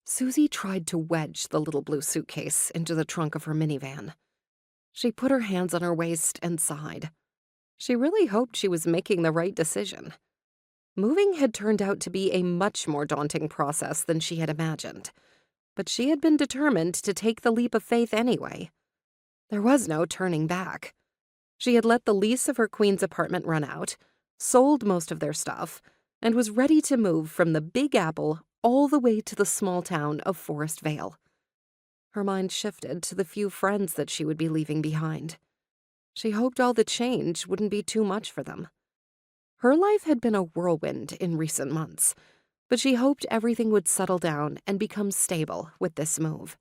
Suzie tried to wedge the little blue suitcase into the trunk of her minivan. She put her hands on her waist and sighed. She really hoped she was making the right decision. Moving had turned out to be a much more daunting process than she had imagined, but she had been determined to take the leap of faith anyway. There was no turning back. She had let the lease of her Queen's apartment run out, sold most of their stuff, and was ready to move from the Big Apple all the way to the small town of Forest Vale. Her mind shifted to the few friends that she would be leaving behind. She hoped all the change wouldn't be too much for them. Her life had been a whirlwind in recent months, but she hoped everything would settle down and become stable with this move.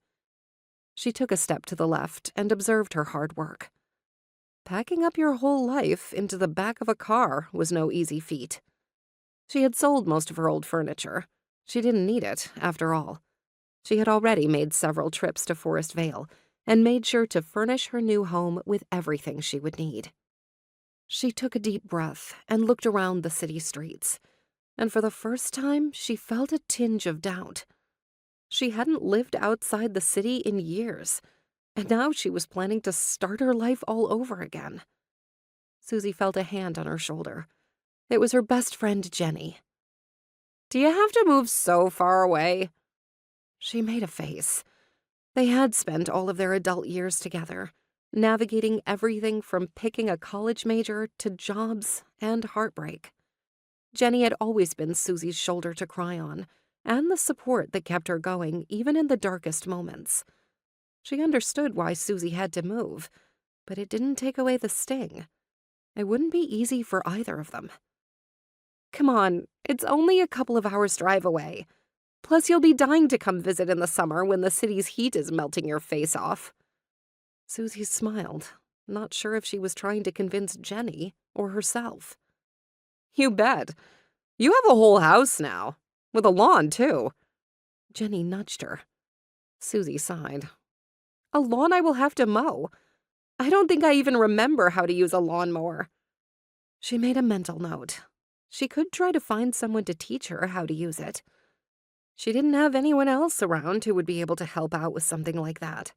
She took a step to the left and observed her hard work. Packing up your whole life into the back of a car was no easy feat. She had sold most of her old furniture. She didn't need it, after all. She had already made several trips to Forest Vale and made sure to furnish her new home with everything she would need. She took a deep breath and looked around the city streets, and for the first time, she felt a tinge of doubt. She hadn't lived outside the city in years, and now she was planning to start her life all over again. Suzie felt a hand on her shoulder. It was her best friend, Jenny. "Do you have to move so far away?" She made a face. They had spent all of their adult years together, navigating everything from picking a college major to jobs and heartbreak. Jenny had always been Suzie's shoulder to cry on, and the support that kept her going even in the darkest moments. She understood why Suzie had to move, but it didn't take away the sting. It wouldn't be easy for either of them. "Come on, it's only a couple of hours' drive away. Plus, you'll be dying to come visit in the summer when the city's heat is melting your face off." Suzie smiled, not sure if she was trying to convince Jenny or herself. "You bet. You have a whole house now, with a lawn, too." Jenny nudged her. Suzie sighed. "A lawn I will have to mow. I don't think I even remember how to use a lawnmower." She made a mental note. She could try to find someone to teach her how to use it. She didn't have anyone else around who would be able to help out with something like that.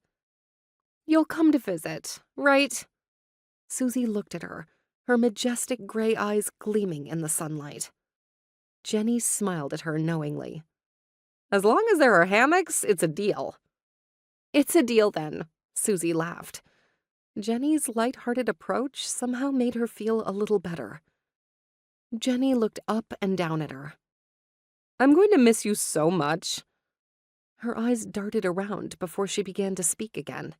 "You'll come to visit, right?" Suzie looked at her, her majestic gray eyes gleaming in the sunlight. Jenny smiled at her knowingly. "As long as there are hammocks, it's a deal." "It's a deal then," Suzie laughed. Jenny's light-hearted approach somehow made her feel a little better. Jenny looked up and down at her. "I'm going to miss you so much." Her eyes darted around before she began to speak again.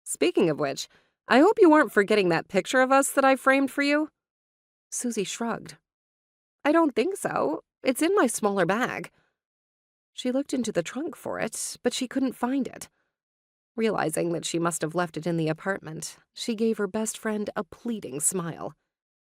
"Speaking of which, I hope you aren't forgetting that picture of us that I framed for you." Suzie shrugged. "I don't think so. It's in my smaller bag." She looked into the trunk for it, but she couldn't find it. Realizing that she must have left it in the apartment, she gave her best friend a pleading smile.